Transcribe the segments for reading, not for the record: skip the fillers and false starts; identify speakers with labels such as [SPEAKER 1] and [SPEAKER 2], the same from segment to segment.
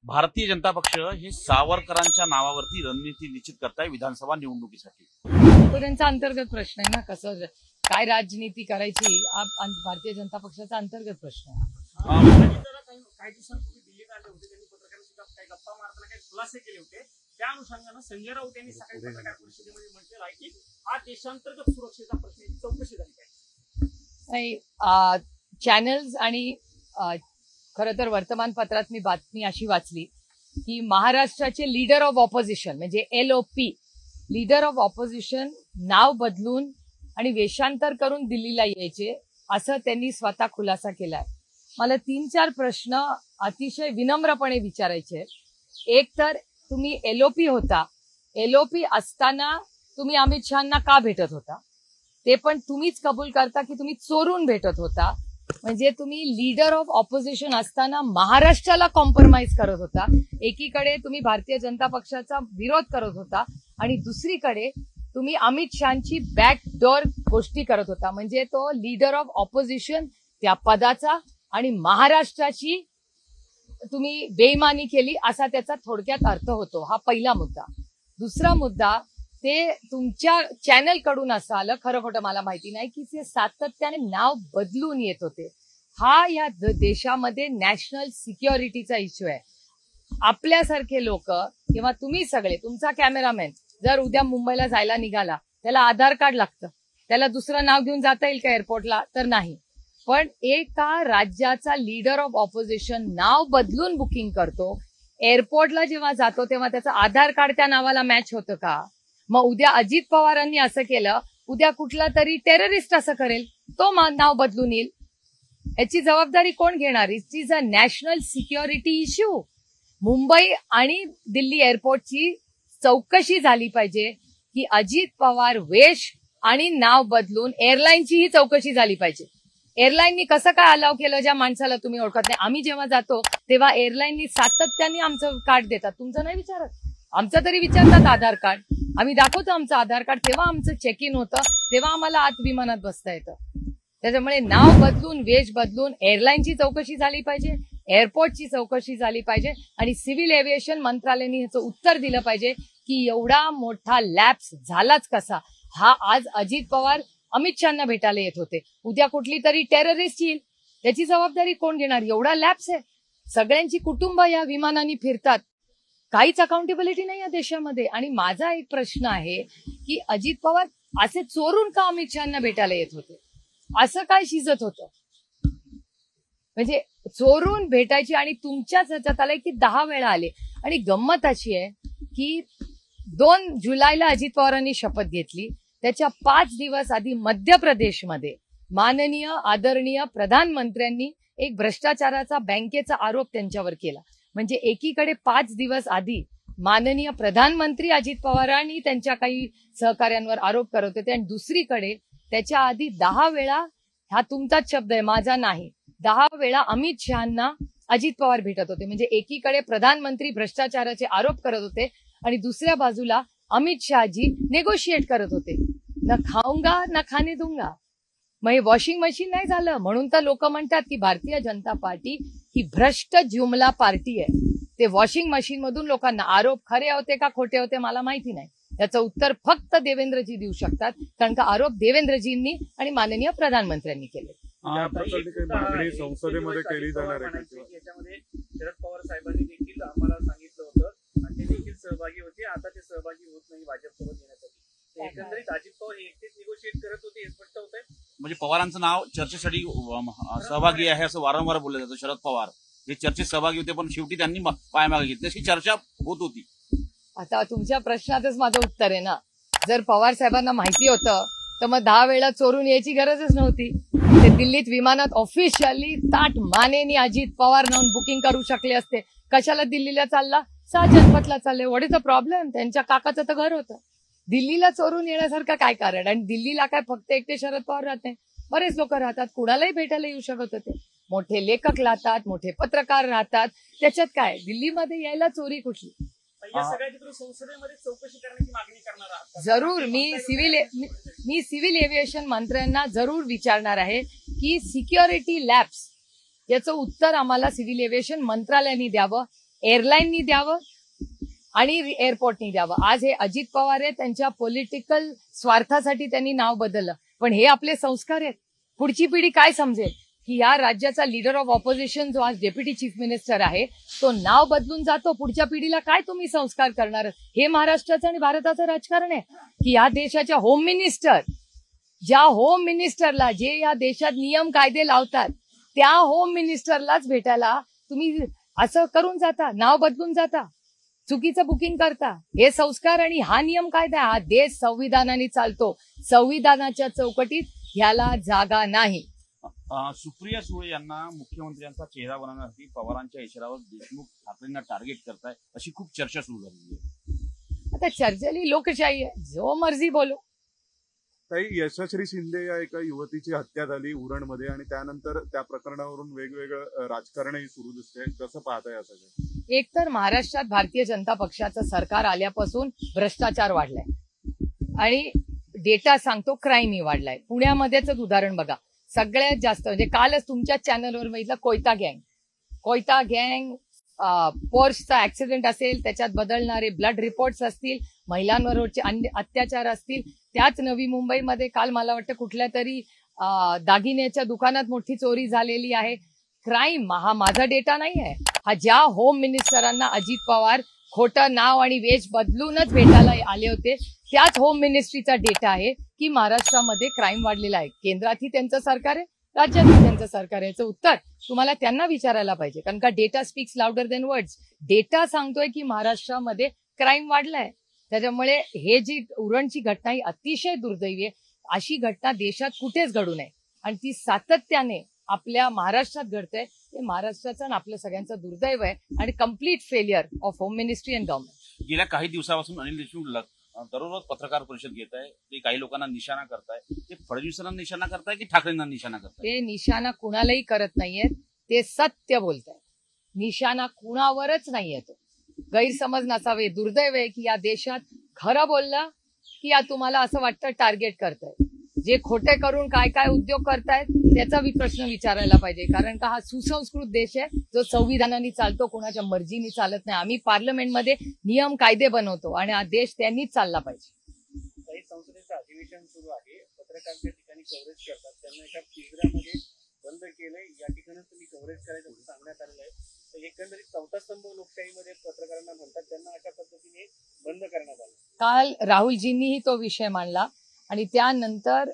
[SPEAKER 1] भारतीय जनता पक्ष हे सावरकरांच्या नावावरती रणनीती निश्चित करताय विधानसभा निवडणुकीसाठी.
[SPEAKER 2] तो त्यांचा अंतर्गत प्रश्न आहे ना, कसं काय राजनीती करायची भारतीय जनता पक्षाचा अंतर्गत प्रश्न आहे.
[SPEAKER 3] काही दिवसांपूर्वी दिल्लीत आले होते, त्यांनी पत्रकारांशी काही गप्पा मारताना काही खुलासे केले होते. त्या अनुषंगानं संजय राऊत यांनी सकाळी पत्रकार परिषदेमध्ये म्हटलेलं आहे की हा देशांतर्गत सुरक्षेचा प्रश्न चौकशी झाली
[SPEAKER 2] पाहिजे. चॅनल्स आणि खरं तर वर्तमानपत्रात मी बातमी अशी वाचली की महाराष्ट्राचे लीडर ऑफ ऑपोजिशन म्हणजे LOP लीडर ऑफ ऑपोजिशन नाव बदलून आणि वेषांतर करून दिल्लीला यायचे असं त्यांनी स्वतः खुलासा केलाय. मला 3-4 प्रश्न अतिशय विनम्रपणे विचारायचे. एक तर तुम्ही LOP होता, LOP असताना तुम्ही अमित शहांना का भेटत होता? ते पण तुम्हीच कबूल करता की तुम्ही चोरून भेटत होता. म्हणजे तुम्ही लीडर ऑफ ऑपोजिशन असताना महाराष्ट्राला कॉम्प्रोमाइज करत होता. एकीकडे तुम्ही भारतीय जनता पक्षाचा विरोध करत होता आणि दुसरीकडे तुम्ही अमित शहांची बॅकडोर गोष्टी करत होता. म्हणजे तो लीडर ऑफ ऑपोजिशन त्या पदाचा आणि महाराष्ट्राची तुम्ही बेईमानी केली असा त्याचा थोडक्यात अर्थ होतो. हा पहिला मुद्दा. दुसरा मुद्दा, ते तुमच्या चॅनल कडून असं आलं, खरं खोटं मला माहिती नाही, की ते सातत्याने नाव बदलून येत होते. हा या देशामध्ये नॅशनल सिक्युरिटीचा इश्यू आहे. आपल्यासारखे लोक किंवा तुम्ही सगळे, तुमचा कॅमेरामॅन जर उद्या मुंबईला जायला निघाला, त्याला आधार कार्ड लागतं. त्याला दुसरं नाव घेऊन जाता येईल का एअरपोर्टला? तर नाही. पण एका राज्याचा लीडर ऑफ ऑपोजिशन नाव बदलून बुकिंग करतो. एअरपोर्टला जेव्हा जातो तेव्हा त्याचं आधार कार्ड त्या नावाला मॅच होतं का? मग उद्या अजित पवारांनी असं केलं, उद्या कुठला तरी टेररिस्ट असं करेल, तो नाव बदलून येईल. याची जबाबदारी कोण घेणार? It is a national security issue. Mumbai आणि दिल्ली एअरपोर्टची चौकशी झाली पाहिजे की अजित पवार वेश आणि नाव बदलून एअरलाईनचीही चौकशी झाली पाहिजे. एअरलाईननी कसं काय अलाव केलं ज्या माणसाला तुम्ही ओळखत नाही? आम्ही जेव्हा जातो तेव्हा एअरलाईननी सातत्याने आमचं कार्ड देतात. तुमचं नाही विचारत, आमचं तरी विचारतात आधार कार्ड. आम्ही दाखवतो आमचं आधार कार्ड, तेव्हा आमचं चेक इन होतं, तेव्हा आम्हाला आत विमानात बसता येतं. त्याच्यामुळे नाव बदलून वेश बदलून एअरलाईनची चौकशी झाली पाहिजे, एअरपोर्टची चौकशी झाली पाहिजे आणि सिव्हिल एव्हिएशन मंत्रालयाने ह्याचं उत्तर दिलं पाहिजे की एवढा मोठा लॅप्स झालाच कसा. हा आज अजित पवार अमित शहांना भेटायला येत होते, उद्या कुठली तरी टेररिस्ट येईल, त्याची जबाबदारी कोण घेणार? एवढा लॅप्स आहे. सगळ्यांची कुटुंब या विमानांनी फिरतात, काहीच अकाउंटेबिलिटी नाही या देशामध्ये. आणि माझा एक प्रश्न आहे की अजित पवार असे चोरून का अमित शहांना भेटायला येत होते? असं काय शिजत होतं? म्हणजे चोरून भेटायची आणि तुमच्याच ह्याच्यात आलंय की 10 वेळा आले. आणि गंमत अशी आहे की 2 जुलैला अजित पवारांनी शपथ घेतली, त्याच्या 5 दिवस आधी मध्य प्रदेशमध्ये माननीय आदरणीय प्रधानमंत्र्यांनी एक भ्रष्टाचाराचा बँकेचा आरोप त्यांच्यावर केला. म्हणजे एकीकडे 5 दिवस आधी माननीय प्रधानमंत्री अजित पवारांनी त्यांच्या काही सहकार्यांवर आरोप करत होते आणि दुसरीकडे त्याच्या आधी 10 वेळा, हा तुमचाच शब्द आहे माझा नाही, 10 वेळा अमित शहांना अजित पवार भेटत होते. म्हणजे एकीकडे प्रधानमंत्री भ्रष्टाचाराचे आरोप करत होते आणि दुसऱ्या बाजूला अमित शहाजी नेगोशिएट करत होते. न खाऊंगा न खाने दूंगा. मग हे वॉशिंग मशीन नाही झालं. म्हणून तर लोक म्हणतात की भारतीय जनता पार्टी ही भ्रष्ट जुमला पार्टी आहे. ते वॉशिंग मशीन मधून लोकांना आरोप खरे होते का खोटे होते मला माहिती नाही. याचं उत्तर फक्त देवेंद्रजी देऊ शकतात, कारण का आरोप देवेंद्रजींनी आणि माननीय प्रधानमंत्र्यांनी केले.
[SPEAKER 4] संसदेमध्ये केली जाणार आहे.
[SPEAKER 3] याच्यामध्ये शरद पवार साहेबांनी देखील आम्हाला सांगितलं होतं आणि ते देखील सहभागी होते. आता ते सहभागी होत नाही भाजपसोबत येण्यासाठी. एकंदरीत अजित पवार एकटेच निगोशिएट करत होते हे स्पष्ट होत आहे.
[SPEAKER 1] म्हणजे पवारांचं नाव चर्चेसाठी सहभागी आहे असं वारंवार बोललं जातं. शरद पवार हे चर्चेत सहभागी होते पण शेवटी त्यांनी पायमागे घेतली अशी चर्चा होत होती.
[SPEAKER 2] आता तुमच्या प्रश्नातच माझं उत्तर आहे ना. जर पवार साहेबांना माहिती होतं तर मग 10 वेळा चोरून यायची गरजच नव्हती. ते दिल्लीत विमानात ऑफिशियली ताट मानेनी अजित पवार नावून बुकिंग करू शकले असते. कशाला दिल्लीला चालला? जनपथला चालले. What is the problem? त्यांच्या काकाचं तर घर होतं. दिल्लीला चोरून येण्यासारखं काय कारण? आणि दिल्लीला काय फक्त एकटे शरद पवार राहत नाही, बरेच लोक राहतात. कुणालाही भेटायला येऊ शकत होते. मोठे लेखक राहतात, मोठे पत्रकार राहतात. त्याच्यात काय दिल्लीमध्ये यायला चोरी कुठली?
[SPEAKER 3] संसदेमध्ये चौकशी करण्याची मागणी करणार आहात?
[SPEAKER 2] जरूर. मी सिव्हिल एव्हिएशन मंत्र्यांना जरूर विचारणार आहे की सिक्युरिटी लॅब्स याचं उत्तर आम्हाला सिव्हिल एव्हिएशन मंत्रालयाने द्यावं. एअरलाईननी द्यावं आणि एअरपोर्टनी द्यावं. आज हे अजित पवार आहेत, त्यांच्या पॉलिटिकल स्वार्थासाठी त्यांनी नाव बदललं, पण हे आपले संस्कार आहेत. पुढची पिढी काय समजेल की या राज्याचा लीडर ऑफ ऑपोजिशन जो आज डेप्युटी चीफ मिनिस्टर आहे तो नाव बदलून जातो. पुढच्या पिढीला काय तुम्ही संस्कार करणार? हे महाराष्ट्राचं आणि भारताचं राजकारण आहे की या देशाच्या होम मिनिस्टर, ज्या होम मिनिस्टरला जे या देशात नियम कायदे लावतात त्या होम मिनिस्टरलाच भेटायला तुम्ही असं करून जाता, नाव बदलून जाता, चुकीचं बुकिंग करता. हे संस्कार आणि हा नियम कायदा, हा देश संविधानाने चालतो. संविधानाच्या चौकटीत ह्याला जागा नाही.
[SPEAKER 1] सुप्रिया सुळे यांना मुख्यमंत्र्यांचा चेहरा बनवण्यासाठी पवारांच्या इशाऱ्यावर देशमुख ठाकरेंना टार्गेट करताय अशी खूप चर्चा सुरू झालेली आहे.
[SPEAKER 2] आता चर्चेली लोकशाही आहे, जो मर्जी बोलो.
[SPEAKER 4] ताई, यशश्री शिंदे या एका युवतीची हत्या झाली उरणमध्ये आणि त्यानंतर त्या प्रकरणावरून वेगवेगळं राजकारणही सुरू दिसतंय. कसं पाहताय असं?
[SPEAKER 2] एकतर महाराष्ट्रात भारतीय जनता पक्षाचं सरकार आल्यापासून भ्रष्टाचार वाढलाय आणि डेटा सांगतो क्राईमही वाढलाय. पुण्यामध्येच उदाहरण बघा, सगळ्यात जास्त म्हणजे कालच तुमच्या चॅनलवर बघितलं कोयता गँग पोर्शचा ऍक्सिडेंट असेल, त्याच्यात बदलणारे ब्लड रिपोर्ट्स असतील, महिलांवरचे अत्याचार असतील. त्याच नवी मुंबईमध्ये काल मला वाटतं कुठल्या तरी दागिन्याच्या दुकानात मोठी चोरी झालेली आहे. क्राईम हा माझा डेटा नाही आहे, हा ज्या होम मिनिस्टरांना अजित पवार खोटं नाव आणि वेश बदलूनच भेटायला आले होते त्याच होम मिनिस्ट्रीचा डेटा आहे की महाराष्ट्रामध्ये क्राईम वाढलेला आहे. केंद्रातही त्यांचं सरकार आहे, राज्यातही त्यांचं सरकार आहे. याचं उत्तर तुम्हाला त्यांना विचारायला पाहिजे, कारण का data speaks louder than words. Data सांगतोय की महाराष्ट्रामध्ये क्राईम वाढलाय. त्याच्यामुळे हे जी उरणची घटना ही अतिशय दुर्दैवी आहे. अशी घटना देशात कुठेच घडू नये आणि ती सातत्याने आपल्या महाराष्ट्रात घडते. हे महाराष्ट्राचं आणि आपलं सगळ्यांचं दुर्दैव आहे आणि complete failure of home ministry and government.
[SPEAKER 1] गेल्या काही दिवसापासून अनिल देशमुख दररोज पत्रकार परिषद घेत आहे. ते काही लोकांना निशाणा करताय. ते फडणवीसांना निशाणा करताय की ठाकरेंना निशाणा करताय?
[SPEAKER 2] ते निशाणा कुणालाही करत नाहीयेत, ते सत्य बोलतायत. निशाणा कुणावरच नाहीये. तो गैरसमज नसावे. दुर्दैव आहे की या देशात खरं बोललं की या तुम्हाला असं वाटतं टार्गेट करतायत. जे खोटे करून काय काय उद्योग करतायत त्याचा प्रश्न विचारायला पाहिजे, कारण का हा सुसंस्कृत देश आहे जो संविधानाने चालतो, कोणाच्या मर्जीने चालत नाही. आम्ही पार्लमेंटमध्ये नियम कायदे बनवतो आणि हा देश त्यांनीच चालला पाहिजे.
[SPEAKER 3] काही संसदेचं अधिवेशन सुरू आहे, पत्रकार त्या ठिकाणी कव्हरेज करतात, त्यांना एका पिंजऱ्यामध्ये बंद केलंय. या ठिकाणच तुम्ही कव्हरेज करायचं असं सांगण्यात आलेलं आहे. तर एकंदरीत चौथा स्तंभ लोकशाहीमध्ये पत्रकारांना म्हणतात, त्यांना अशा पद्धतीने बंद करण्यात आलं.
[SPEAKER 2] काल राहुलजींनीही तो विषय मांडला आणि त्यानंतर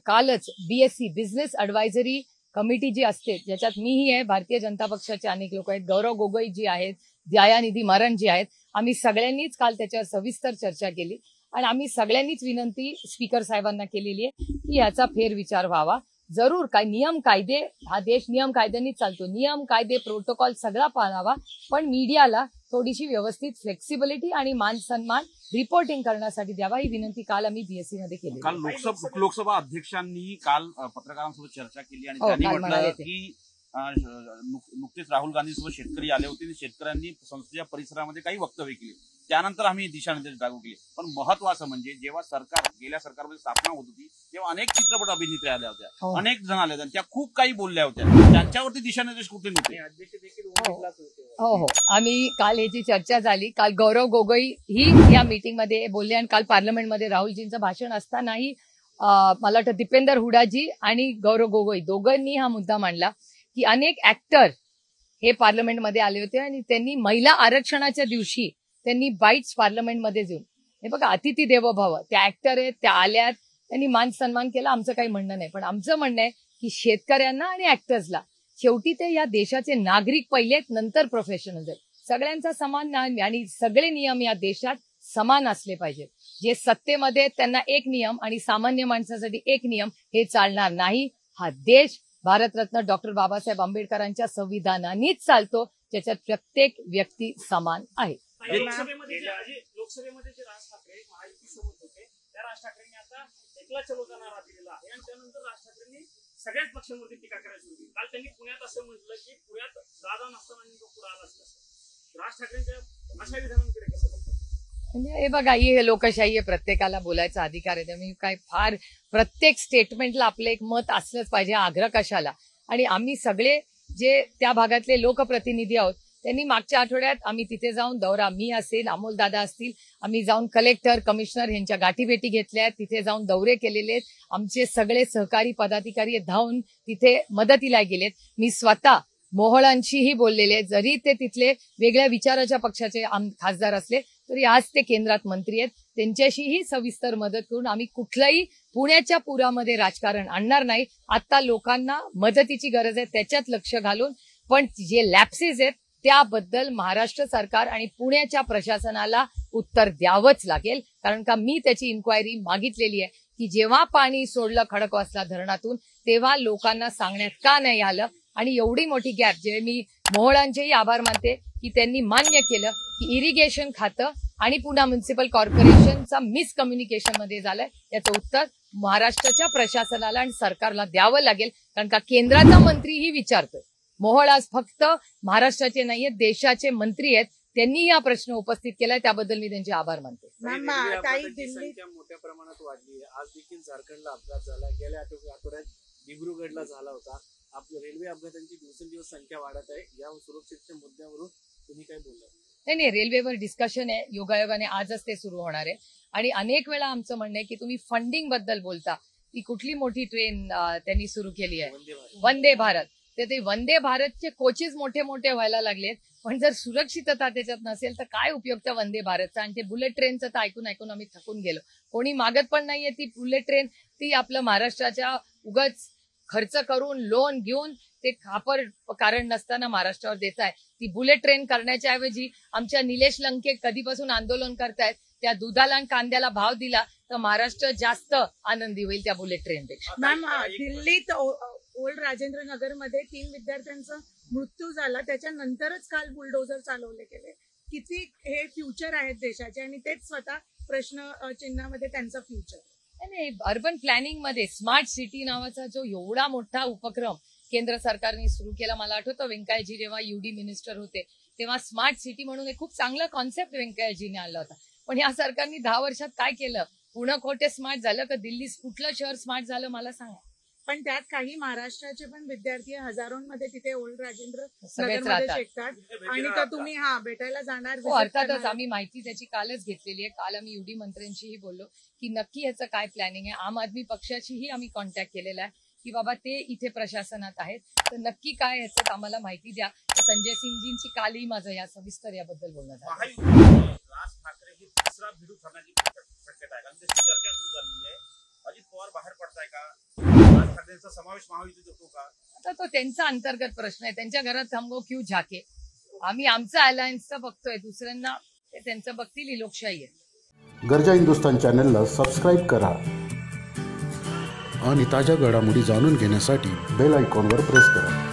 [SPEAKER 2] कालच BSC बिझनेस ऍडवायझरी कमिटी जी असते, ज्याच्यात मीही आहे, भारतीय जनता पक्षाचे अनेक लोक आहेत, गौरव गोगोई जी आहेत, दयानिधी मारन जी आहेत, आम्ही सगळ्यांनीच काल त्याच्यावर सविस्तर चर्चा केली आणि आम्ही सगळ्यांनीच विनंती स्पीकर साहेबांना केलेली आहे की याचा फेरविचार व्हावा. जरूर काय नियम कायदे, हा देश नियम कायद्यांनीच चालतो, नियम कायदे प्रोटोकॉल सगळा पाळावा, पण मीडियाला थोडीशी व्यवस्थित फ्लेक्सिबिलिटी आणि मान सन्मान रिपोर्टिंग करण्यासाठी द्यावा, ही विनंती काल आम्ही BSC मध्ये केली.
[SPEAKER 1] काल लोकसभा अध्यक्षांनी काल पत्रकारांसोबत चर्चा केली आणि
[SPEAKER 2] हो,
[SPEAKER 1] त्यांनी
[SPEAKER 2] काल
[SPEAKER 1] म्हटलं
[SPEAKER 2] म्हणाले ते.
[SPEAKER 1] की नुकतेच राहुल गांधींसोबत शेतकरी आले होते आणि शेतकऱ्यांनी संसदेच्या परिसरामध्ये काही वक्तव्य केली. त्यानंतर आम्ही दिशानिर्देश लागू केले. पण महत्वाचं म्हणजे जेव्हा गेल्या सरकारमध्ये स्थापना होत होती तेव्हा अनेक चित्रपट अभिनेत्री आल्या होत्या,
[SPEAKER 2] हो.
[SPEAKER 1] अनेक जण आल्या होत्या, त्या खूप काही बोलल्या होत्या. त्यांच्यावरती दिशानिर्देश कुठे नव्हते.
[SPEAKER 3] अध्यक्ष देखील उमेदलाच होते.
[SPEAKER 2] हो, आम्ही काल ह्याची चर्चा झाली. काल गौरव गोगोई ही या मीटिंगमध्ये बोलले आणि काल पार्लमेंटमध्ये राहुलजींचं भाषण असतानाही मला वाटतं दीपेंदर हुडाजी आणि गौरव गोगोई दोघांनी हा मुद्दा मांडला की अनेक ऍक्टर हे पार्लमेंटमध्ये आले होते आणि त्यांनी महिला आरक्षणाच्या दिवशी त्यांनी बाईट्स पार्लमेंटमध्ये येऊन, हे बघा अतिथी देवो भव, त्या ऍक्टर आहेत, त्या आल्यात, त्यांनी मान सन्मान केला. आमचं काही म्हणणं नाही, पण आमचं म्हणणं आहे की शेतकऱ्यांना आणि ऍक्टर्सला शेवटी ते या देशाचे नागरिक पहिले आहेत, नंतर प्रोफेशनल्स आहेत. सगळ्यांचा समान आणि सगळे नियम या देशात समान असले पाहिजेत. जे सत्तेमध्ये त्यांना एक नियम आणि सामान्य माणसासाठी एक नियम हे चालणार नाही. हा देश भारतरत्न डॉक्टर बाबासाहेब आंबेडकरांच्या संविधानानेच चालतो, ज्याच्यात प्रत्येक व्यक्ती समान आहे.
[SPEAKER 3] लोकसभेमध्ये जे राज ठाकरे महायुतीसोबत होते, त्या राज ठाकरेंनी आता एकला चलो का नारा दिलेला आहे आणि त्यानंतर राज ठाकरेंनी सगळ्याच पक्षांवरती टीका करायची होती. काल त्यांनी पुण्यात असं म्हटलं की पुण्यात दादा नसताना पुढे आला असतं. राज ठाकरेंच्या अशा विधानांकडे कसं बघतात?
[SPEAKER 2] म्हणजे हे बघा, ही लोकशाही आहे, प्रत्येकाला बोलायचा अधिकार आहे. त्यामुळे काय फार प्रत्येक स्टेटमेंटला आपलं एक मत असलंच पाहिजे, आग्रह कशाला. आणि आम्ही सगळे जे त्या भागातले लोकप्रतिनिधी आहोत त्यांनी मागच्या आठवड्यात आम्ही तिथे जाऊन दौरा, मी असेल, अमोल दादा असतील, आम्ही जाऊन कलेक्टर, कमिशनर यांच्या गाठीभेटी घेतल्या आहेत, तिथे जाऊन दौरे केलेले आहेत. आमचे सगळे सहकारी पदाधिकारी धावून तिथे मदतीला गेलेत. मी स्वतः मोहोळांशीही बोललेले, जरी ते तिथले वेगळ्या विचाराच्या पक्षाचे खासदार असले तरी आज ते केंद्रात मंत्री आहेत. त्यांच्याशीही सविस्तर मदत करून आम्ही कुठलंही पुण्याच्या पुरामध्ये राजकारण आणणार नाही. आता लोकांना मदतीची गरज आहे, त्याच्यात लक्ष घालून. पण जे लॅप्सेस आहेत त्याबद्दल महाराष्ट्र सरकार आणि पुण्याच्या प्रशासनाला उत्तर द्यावंच लागेल. कारण का मी त्याची इन्क्वायरी मागितलेली आहे की जेव्हा पाणी सोडलं खडकवासला धरणातून तेव्हा लोकांना सांगण्यात का नाही आलं. आणि एवढी मोठी गॅप, जे मी मोहोळांचेही आभार मानते की त्यांनी मान्य केलं की इरिगेशन खातं आणि पुणे म्युनिसिपल कॉर्पोरेशनचा मिसकम्युनिकेशन मध्ये झालंय. याचं उत्तर महाराष्ट्राच्या प्रशासनाला आणि सरकारला द्यावं लागेल. कारण का केंद्राचा मंत्रीही विचारतोय. मोहोळ आज फक्त महाराष्ट्राचे नाहीये, देशाचे मंत्री आहेत. त्यांनी हा प्रश्न उपस्थित केलाय, त्याबद्दल मी त्यांचे आभार मानते.
[SPEAKER 5] संख्या मोठ्या प्रमाणात वाढली आहे. आज देखील झारखंडला अपघात झाला, गेल्या आठवड्यात दिब्रुगडला झाला होता. आपल्या रेल्वे अपघातांची दिवसेंदिवस संख्या वाढत आहे. या सुरक्षेच्या मुद्द्यावरून तुम्ही काय बोलला?
[SPEAKER 2] नाही, रेल्वेवर डिस्कशन आहे. योगायोगाने आजच ते सुरू होणार आहे. आणि अनेक वेळा आमचं म्हणणं आहे की तुम्ही फंडिंग बद्दल बोलता. ती कुठली मोठी ट्रेन त्यांनी सुरू केली आहे, वंदे भारत. तर ते वंदे भारतचे कोचेस मोठे मोठे व्हायला लागलेत, पण जर सुरक्षितता त्याच्यात नसेल तर काय उपयोग त्या वंदे भारतचा. आणि ते बुलेट ट्रेनचं तर ऐकून ऐकून आम्ही थकून गेलो. कोणी मागत पण नाहीये ती बुलेट ट्रेन. ती आपलं महाराष्ट्राच्या उगाच खर्च करून लोन घेऊन ते खापर कारण नसताना महाराष्ट्रावर देत आहे. ती बुलेट ट्रेन करण्याच्या ऐवजी आमच्या निलेश लंके कधीपासून आंदोलन करतायत, त्या दुधाला आणि कांद्याला भाव दिला तर महाराष्ट्र जास्त आनंदी होईल त्या बुलेट ट्रेनपेक्षा.
[SPEAKER 6] मॅम, दिल्लीत ओल्ड राजेंद्र नगर मध्ये 3 विद्यार्थ्यांचा मृत्यू झाला, त्याच्यानंतरच काल बुलडोझर चालवले गेले. किती हे फ्युचर आहेत देशाचे आणि तेच स्वतः प्रश्न चिन्हामध्ये त्यांचं फ्युचर.
[SPEAKER 2] नाही, अर्बन प्लॅनिंग मध्ये स्मार्ट सिटी नावाचा जो एवढा मोठा उपक्रम केंद्र सरकारने सुरू केला. मला आठवतं व्यंकय्याजी जेव्हा युडी मिनिस्टर होते तेव्हा स्मार्ट सिटी म्हणून एक खूप चांगला कॉन्सेप्ट व्यंकय्याजीने आणला होता. पण या सरकारने 10 वर्षात काय केलं? पुणे खोटे स्मार्ट झालं का दिल्ली कुठलं शहर स्मार्ट झालं मला सांगा.
[SPEAKER 6] पण त्यात काही महाराष्ट्राचे पण विद्यार्थी हजारोंमध्ये तिथे ओल्ड राजेंद्र
[SPEAKER 2] सगळेच
[SPEAKER 6] नगरमध्ये
[SPEAKER 2] राहतात.
[SPEAKER 6] शिकतात आणि तर तुम्ही भेटायला जाणार?
[SPEAKER 2] हो, अर्थातच आम्ही माहिती त्याची कालच घेतलेली आहे. काल आम्ही युडी मंत्र्यांशीही बोललो की नक्की ह्याचं काय प्लॅनिंग आहे. आम आदमी पक्षाशीही आम्ही कॉन्टॅक्ट केलेला आहे की बाबा ते इथे प्रशासनात आहेत, तर नक्की काय ह्याचं आम्हाला माहिती द्या. संजय सिंगजींची कालही माझं या सविस्तर याबद्दल बोलणं झालं.
[SPEAKER 1] राज ठाकरे ही तिसरा भिडू ठरण्याची शक्यता आहे, कारण त्याची चर्चा सुरू झालेली आहे. अजित पवार बाहेर पडताय का? राज ठाकरेंचा समावेश महायुतीत होतो का?
[SPEAKER 2] आता तो त्यांचा अंतर्गत प्रश्न आहे. त्यांच्या घरात थांबो क्यू झाके. आम्ही आमचं अलायन्सचं बघतोय, दुसऱ्यांना ते त्यांचं बघतील. ही लोकशाही आहे.
[SPEAKER 7] गरजा हिंदुस्तान चॅनलला सबस्क्राईब करा आणि ताज्या घडामोडी जाणून घेण्यासाठी बेल आयकॉनवर प्रेस करा.